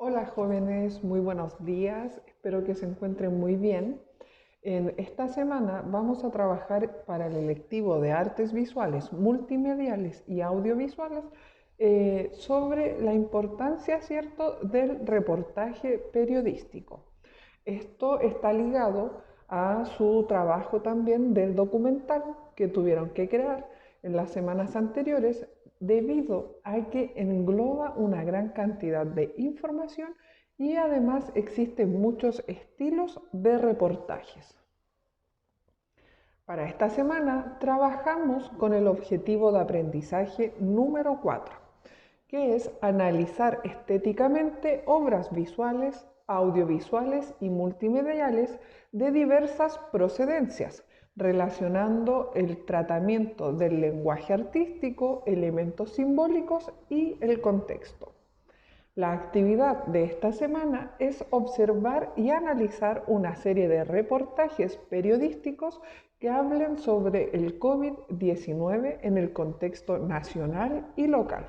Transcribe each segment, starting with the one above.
Hola jóvenes, muy buenos días, espero que se encuentren muy bien. En esta semana vamos a trabajar para el electivo de artes visuales, multimediales y audiovisuales sobre la importancia, ¿cierto?, del reportaje periodístico. Esto está ligado a su trabajo también del documental que tuvieron que crear en las semanas anteriores debido a que engloba una gran cantidad de información y además existen muchos estilos de reportajes. Para esta semana trabajamos con el objetivo de aprendizaje número 4, que es analizar estéticamente obras visuales, audiovisuales y multimediales de diversas procedencias, relacionando el tratamiento del lenguaje artístico, elementos simbólicos y el contexto. La actividad de esta semana es observar y analizar una serie de reportajes periodísticos que hablen sobre el COVID-19 en el contexto nacional y local.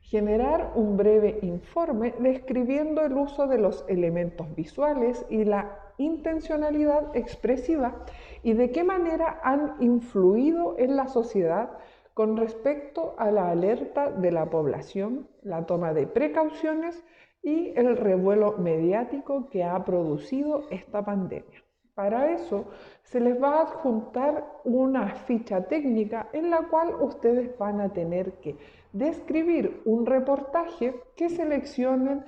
Generar un breve informe describiendo el uso de los elementos visuales y la intencionalidad expresiva y de qué manera han influido en la sociedad con respecto a la alerta de la población, la toma de precauciones y el revuelo mediático que ha producido esta pandemia. Para eso se les va a adjuntar una ficha técnica en la cual ustedes van a tener que describir un reportaje que seleccionen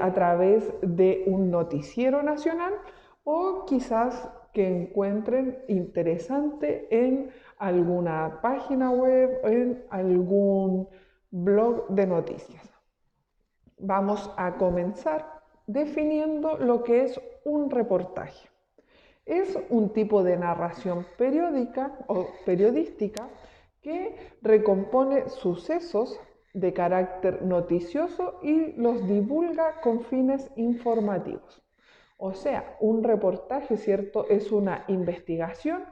a través de un noticiero nacional o quizás que encuentren interesante en alguna página web o en algún blog de noticias. Vamos a comenzar definiendo lo que es un reportaje. Es un tipo de narración periódica o periodística que recompone sucesos de carácter noticioso y los divulga con fines informativos. O sea, un reportaje, ¿cierto? Es una investigación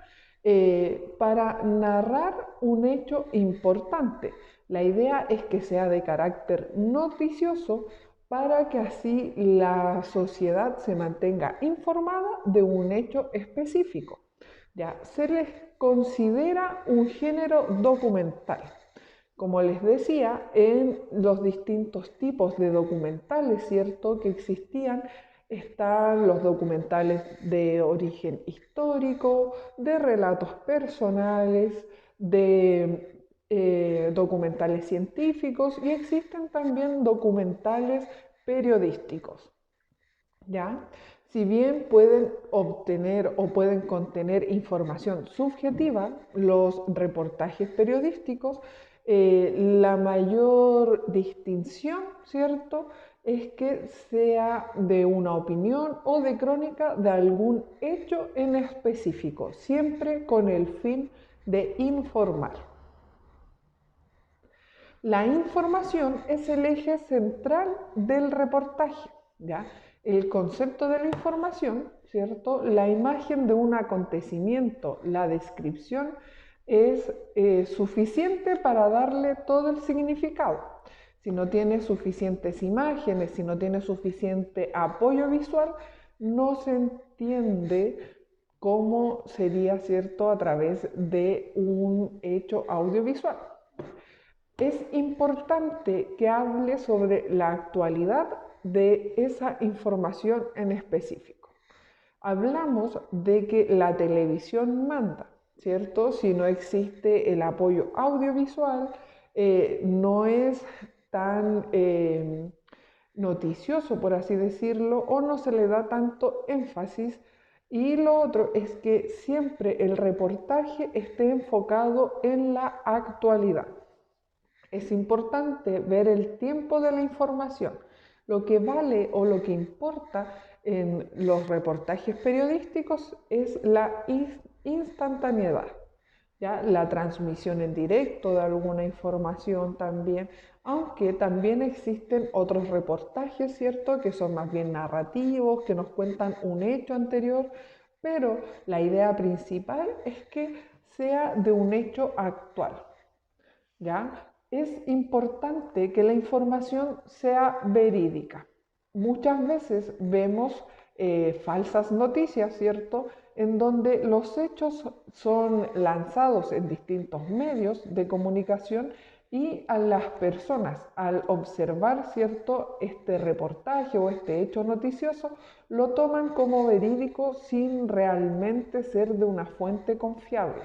para narrar un hecho importante. La idea es que sea de carácter noticioso para que así la sociedad se mantenga informada de un hecho específico. Ya, se les considera un género documental. Como les decía, en los distintos tipos de documentales, ¿cierto?, que existían, están los documentales de origen histórico, de relatos personales, de documentales científicos y existen también documentales periodísticos. ¿Ya? Si bien pueden obtener o pueden contener información subjetiva, los reportajes periodísticos, la mayor distinción, ¿cierto?, es que sea de una opinión o de crónica de algún hecho en específico, siempre con el fin de informar. La información es el eje central del reportaje, ¿ya? El concepto de la información, ¿cierto? La imagen de un acontecimiento, la descripción es suficiente para darle todo el significado. Si no tiene suficientes imágenes, si no tiene suficiente apoyo visual, no se entiende cómo sería, ¿cierto?, a través de un hecho audiovisual. Es importante que hable sobre la actualidad de esa información en específico. Hablamos de que la televisión manda, ¿cierto? Si no existe el apoyo audiovisual, no es tan noticioso, por así decirlo, o no se le da tanto énfasis. Y lo otro es que siempre el reportaje esté enfocado en la actualidad. Es importante ver el tiempo de la información. Lo que vale o lo que importa en los reportajes periodísticos es la instantaneidad, ¿ya? La transmisión en directo de alguna información también, aunque también existen otros reportajes, ¿cierto?, que son más bien narrativos, que nos cuentan un hecho anterior, pero la idea principal es que sea de un hecho actual. ¿Ya? Es importante que la información sea verídica. muchas veces vemos falsas noticias, ¿cierto? En donde los hechos son lanzados en distintos medios de comunicación y a las personas, al observar, ¿cierto?, este reportaje o este hecho noticioso, lo toman como verídico sin realmente ser de una fuente confiable.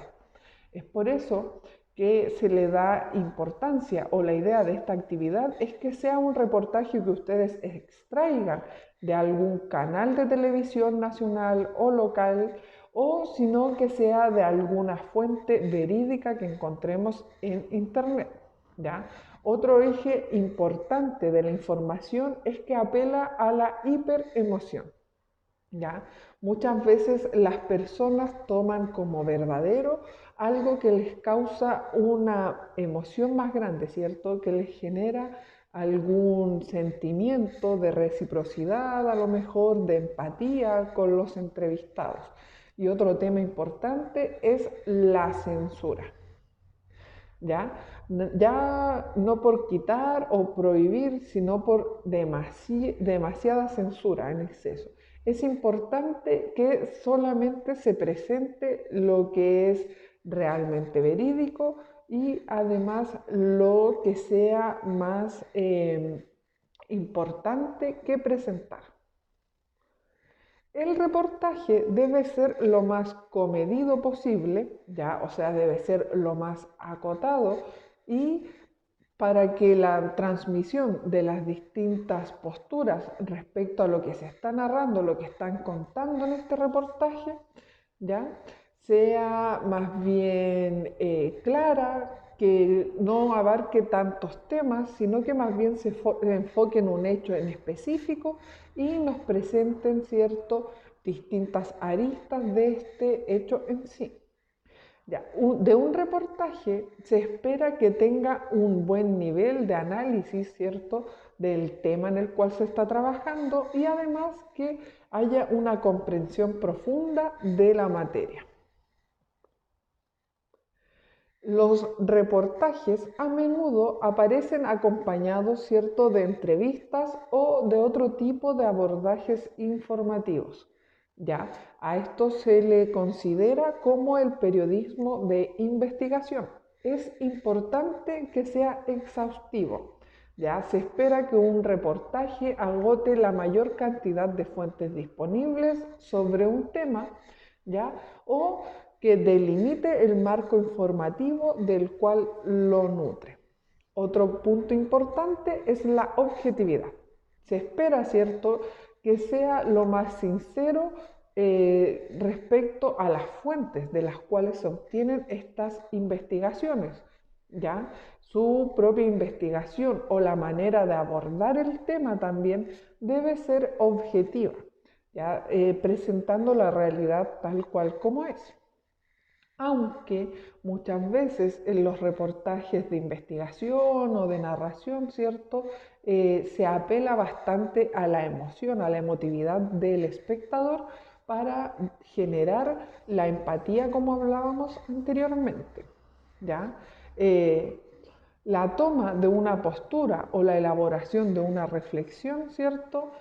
Es por eso que se le da importancia, o la idea de esta actividad es que sea un reportaje que ustedes extraigan de algún canal de televisión nacional o local, o sino que sea de alguna fuente verídica que encontremos en internet, ¿ya? Otro eje importante de la información es que apela a la hiperemoción, ¿ya? Muchas veces las personas toman como verdadero algo que les causa una emoción más grande, ¿cierto? Que les genera algún sentimiento de reciprocidad, a lo mejor de empatía con los entrevistados. Y otro tema importante es la censura. ¿Ya? Ya no por quitar o prohibir, sino por demasiada censura en exceso. Es importante que solamente se presente lo que es realmente verídico y además lo que sea más importante que presentar. El reportaje debe ser lo más comedido posible, ya, o sea, debe ser lo más acotado y para que la transmisión de las distintas posturas respecto a lo que se está narrando, lo que están contando en este reportaje, ya, sea más bien clara, que no abarque tantos temas, sino que más bien se enfoque en un hecho en específico y nos presenten, ¿cierto?, distintas aristas de este hecho en sí. Ya, de un reportaje se espera que tenga un buen nivel de análisis, ¿cierto?, del tema en el cual se está trabajando y además que haya una comprensión profunda de la materia. Los reportajes a menudo aparecen acompañados, ¿cierto?, de entrevistas o de otro tipo de abordajes informativos. Ya, a esto se le considera como el periodismo de investigación. Es importante que sea exhaustivo. Ya se espera que un reportaje agote la mayor cantidad de fuentes disponibles sobre un tema, ya, o que delimite el marco informativo del cual lo nutre. Otro punto importante es la objetividad. Se espera, ¿cierto?, que sea lo más sincero respecto a las fuentes de las cuales se obtienen estas investigaciones, ¿ya? Su propia investigación o la manera de abordar el tema también debe ser objetiva, ¿ya? Presentando la realidad tal cual como es. Aunque muchas veces en los reportajes de investigación o de narración, ¿cierto?, se apela bastante a la emoción, a la emotividad del espectador para generar la empatía como hablábamos anteriormente, ¿ya? Eh, la toma de una postura o la elaboración de una reflexión, ¿cierto?,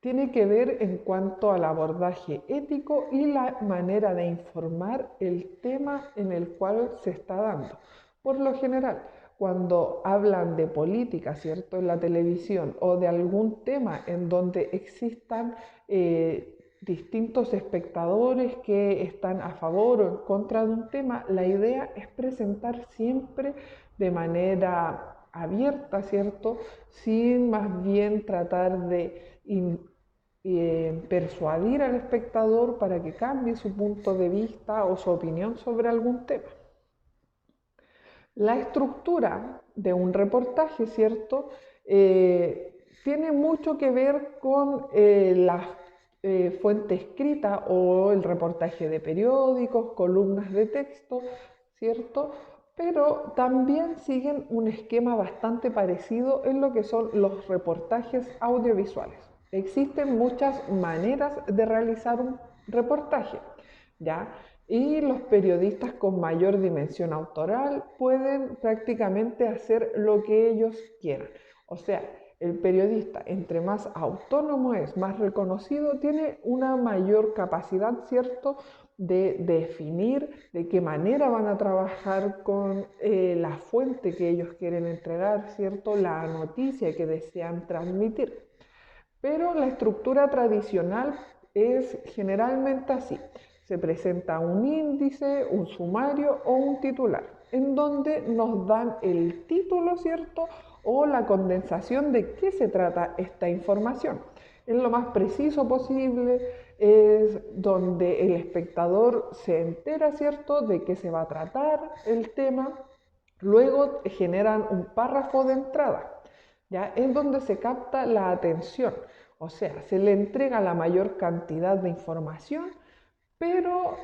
tiene que ver en cuanto al abordaje ético y la manera de informar el tema en el cual se está dando. Por lo general, cuando hablan de política, ¿cierto?, en la televisión o de algún tema en donde existan distintos espectadores que están a favor o en contra de un tema, la idea es presentar siempre de manera abierta, ¿cierto?, sin más bien tratar de persuadir al espectador para que cambie su punto de vista o su opinión sobre algún tema. La estructura de un reportaje, ¿cierto?, tiene mucho que ver con la fuente escrita o el reportaje de periódicos, columnas de texto, ¿cierto? Pero también siguen un esquema bastante parecido en lo que son los reportajes audiovisuales. Existen muchas maneras de realizar un reportaje, ¿ya? Y los periodistas con mayor dimensión autoral pueden prácticamente hacer lo que ellos quieran. O sea, el periodista, entre más autónomo es, más reconocido, tiene una mayor capacidad, ¿cierto?, de definir de qué manera van a trabajar con la fuente que ellos quieren entregar, ¿cierto?, la noticia que desean transmitir. Pero la estructura tradicional es generalmente así. Se presenta un índice, un sumario o un titular, en donde nos dan el título, ¿cierto?, o la condensación de qué se trata esta información. En lo más preciso posible, es donde el espectador se entera, ¿cierto?, de qué se va a tratar el tema. Luego generan un párrafo de entrada, ¿ya? Es donde se capta la atención, o sea, se le entrega la mayor cantidad de información, pero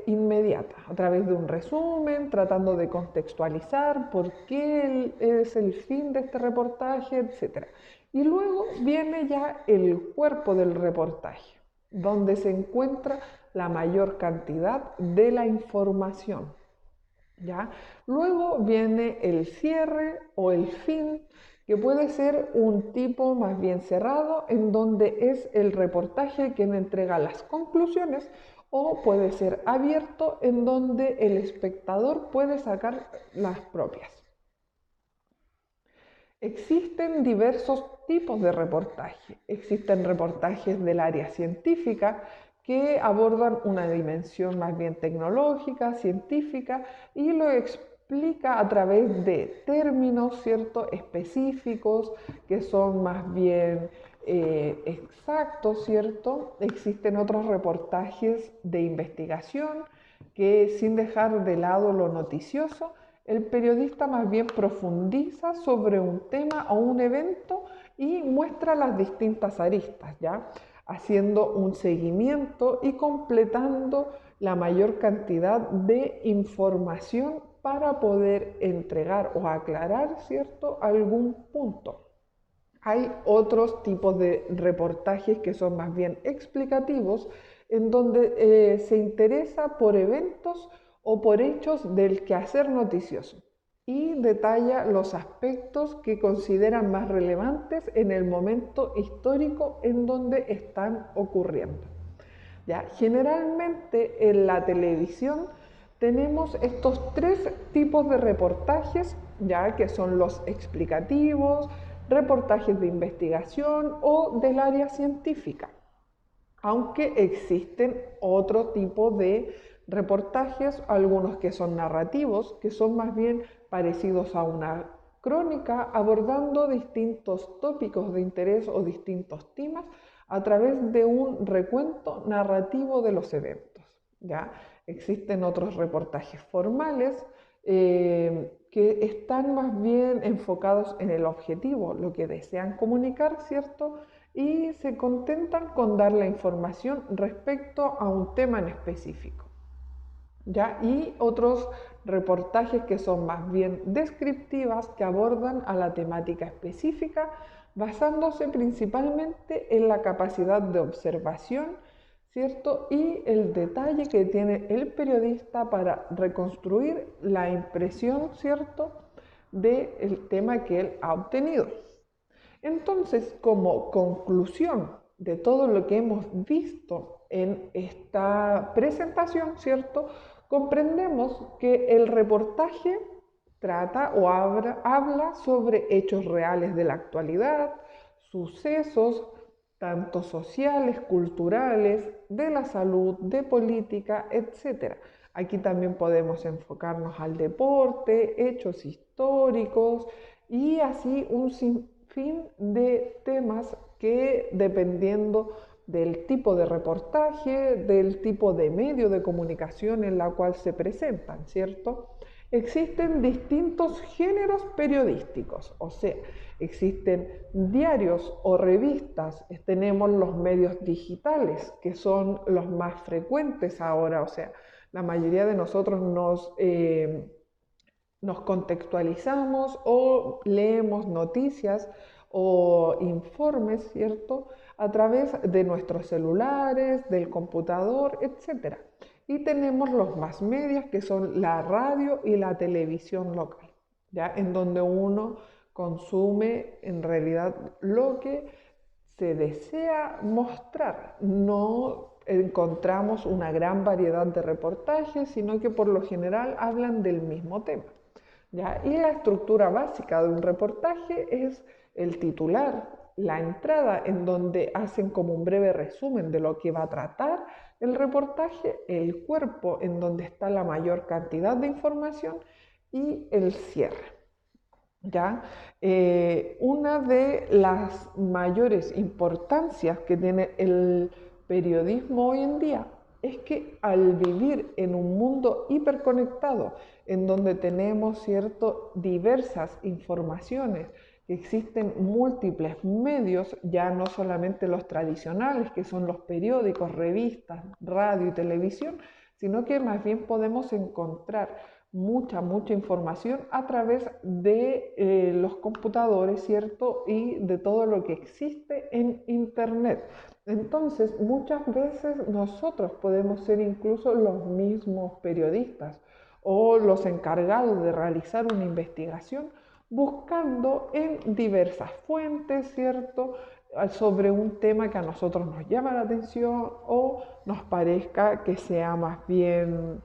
inmediata, a través de un resumen, tratando de contextualizar por qué es el fin de este reportaje, etc. Y luego viene ya el cuerpo del reportaje, donde se encuentra la mayor cantidad de la información, ¿ya? Luego viene el cierre o el fin, que puede ser un tipo más bien cerrado, en donde es el reportaje quien entrega las conclusiones, o puede ser abierto, en donde el espectador puede sacar las propias. Existen diversos tipos de reportaje. Existen reportajes del área científica que abordan una dimensión más bien tecnológica, científica, y lo explica a través de términos, ¿cierto?, específicos, que son más bien exactos, ¿cierto? Existen otros reportajes de investigación que, sin dejar de lado lo noticioso, el periodista más bien profundiza sobre un tema o un evento y muestra las distintas aristas, ¿ya?, haciendo un seguimiento y completando la mayor cantidad de información para poder entregar o aclarar, ¿cierto?, algún punto. Hay otros tipos de reportajes que son más bien explicativos, en donde se interesa por eventos o por hechos del quehacer noticioso y detalla los aspectos que consideran más relevantes en el momento histórico en donde están ocurriendo. ¿Ya? Generalmente en la televisión tenemos estos tres tipos de reportajes, ya que son los explicativos, reportajes de investigación o del área científica, aunque existen otro tipo de reportajes, algunos que son narrativos, que son más bien parecidos a una crónica, abordando distintos tópicos de interés o distintos temas a través de un recuento narrativo de los eventos, ¿ya? Existen otros reportajes formales que están más bien enfocados en el objetivo, lo que desean comunicar, ¿cierto?, y se contentan con dar la información respecto a un tema en específico, ¿ya? Y otros reportajes que son más bien descriptivas, que abordan a la temática específica, basándose principalmente en la capacidad de observación, ¿cierto?, y el detalle que tiene el periodista para reconstruir la impresión, ¿cierto?, del tema que él ha obtenido. Entonces, como conclusión de todo lo que hemos visto en esta presentación, ¿cierto?, comprendemos que el reportaje trata o habla sobre hechos reales de la actualidad, sucesos tanto sociales, culturales, de la salud, de política, etc. Aquí también podemos enfocarnos al deporte, hechos históricos y así un sinfín de temas que, dependiendo del tipo de reportaje, del tipo de medio de comunicación en la cual se presentan, ¿cierto? Existen distintos géneros periodísticos, o sea, existen diarios o revistas, tenemos los medios digitales, que son los más frecuentes ahora, o sea, la mayoría de nosotros nos contextualizamos o leemos noticias o informes, ¿cierto?, a través de nuestros celulares, del computador, etc. Y tenemos los más medios, que son la radio y la televisión local, ¿ya?, en donde uno consume en realidad lo que se desea mostrar. No encontramos una gran variedad de reportajes, sino que por lo general hablan del mismo tema, ¿ya? Y la estructura básica de un reportaje es el titular, la entrada en donde hacen como un breve resumen de lo que va a tratar el reportaje, el cuerpo en donde está la mayor cantidad de información y el cierre. ¿Ya? Una de las mayores importancias que tiene el periodismo hoy en día es que al vivir en un mundo hiperconectado, en donde tenemos diversas informaciones, que existen múltiples medios, ya no solamente los tradicionales, que son los periódicos, revistas, radio y televisión, sino que más bien podemos encontrar mucha información a través de los computadores, ¿cierto? Y de todo lo que existe en Internet. Entonces, muchas veces nosotros podemos ser incluso los mismos periodistas o los encargados de realizar una investigación buscando en diversas fuentes, ¿cierto? Sobre un tema que a nosotros nos llama la atención o nos parezca que sea más bien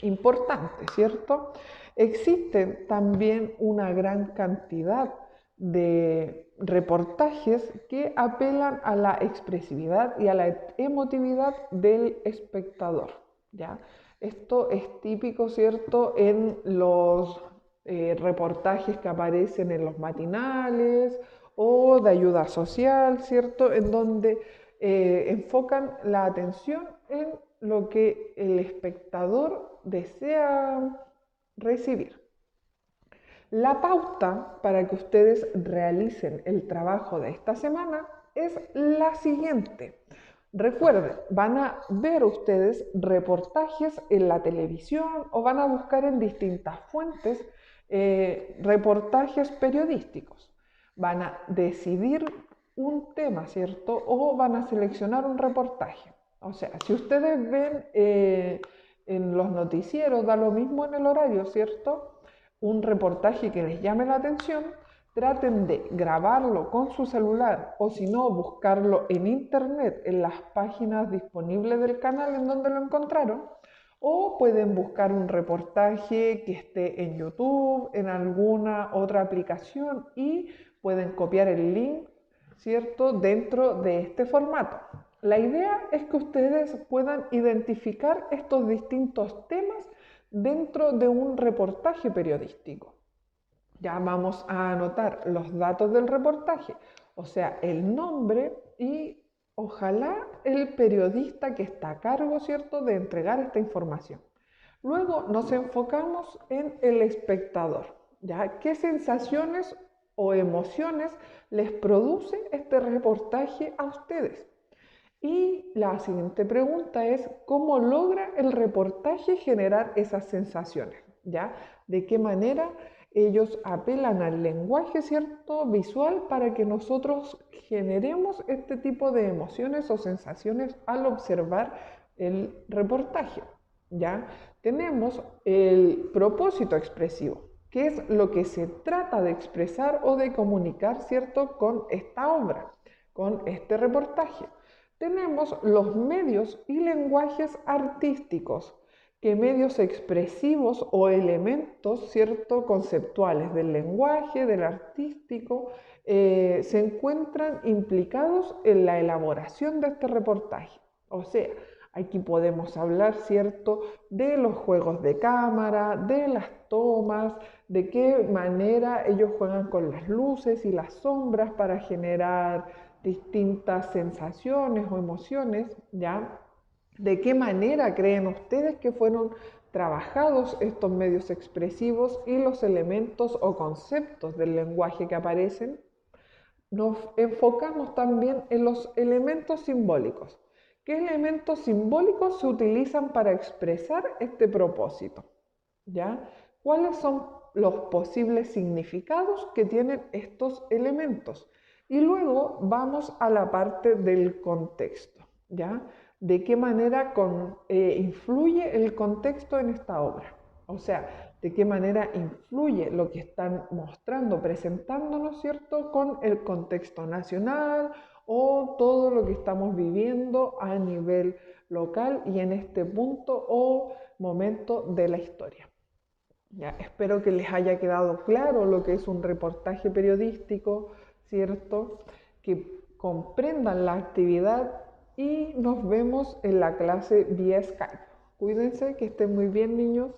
importante, ¿cierto? Existen también una gran cantidad de reportajes que apelan a la expresividad y a la emotividad del espectador, ¿ya? Esto es típico, ¿cierto?, en los reportajes que aparecen en los matinales o de ayuda social, ¿cierto?, en donde enfocan la atención en lo que el espectador desea recibir. La pauta para que ustedes realicen el trabajo de esta semana es la siguiente. Recuerden, van a ver ustedes reportajes en la televisión o van a buscar en distintas fuentes reportajes periodísticos. Van a decidir un tema, ¿cierto? O van a seleccionar un reportaje. O sea, si ustedes ven en los noticieros, da lo mismo en el horario, ¿cierto?, un reportaje que les llame la atención, traten de grabarlo con su celular o si no, buscarlo en internet en las páginas disponibles del canal en donde lo encontraron, o pueden buscar un reportaje que esté en YouTube, en alguna otra aplicación y pueden copiar el link, ¿cierto?, dentro de este formato. La idea es que ustedes puedan identificar estos distintos temas dentro de un reportaje periodístico. Ya vamos a anotar los datos del reportaje, o sea, el nombre y ojalá el periodista que está a cargo, ¿cierto?, de entregar esta información. Luego nos enfocamos en el espectador, ¿ya? ¿Qué sensaciones o emociones les produce este reportaje a ustedes? Y la siguiente pregunta es, ¿cómo logra el reportaje generar esas sensaciones? ¿Ya? ¿De qué manera ellos apelan al lenguaje, ¿cierto?, visual para que nosotros generemos este tipo de emociones o sensaciones al observar el reportaje? ¿Ya? Tenemos el propósito expresivo, que es lo que se trata de expresar o de comunicar, ¿cierto?, con esta obra, con este reportaje. Tenemos los medios y lenguajes artísticos, que medios expresivos o elementos, ¿cierto?, conceptuales del lenguaje, del artístico, se encuentran implicados en la elaboración de este reportaje. O sea, aquí podemos hablar, ¿cierto?, de los juegos de cámara, de las tomas, de qué manera ellos juegan con las luces y las sombras para generar distintas sensaciones o emociones, ¿ya? ¿De qué manera creen ustedes que fueron trabajados estos medios expresivos y los elementos o conceptos del lenguaje que aparecen? Nos enfocamos también en los elementos simbólicos. ¿Qué elementos simbólicos se utilizan para expresar este propósito? ¿Ya? ¿Cuáles son los posibles significados que tienen estos elementos? Y luego vamos a la parte del contexto, ¿ya? ¿De qué manera influye el contexto en esta obra? O sea, de qué manera influye lo que están mostrando, presentándonos, ¿cierto?, con el contexto nacional o todo lo que estamos viviendo a nivel local y en este punto o momento de la historia. Ya, espero que les haya quedado claro lo que es un reportaje periodístico, ¿cierto? Que comprendan la actividad y nos vemos en la clase vía Skype. Cuídense, que estén muy bien, niños.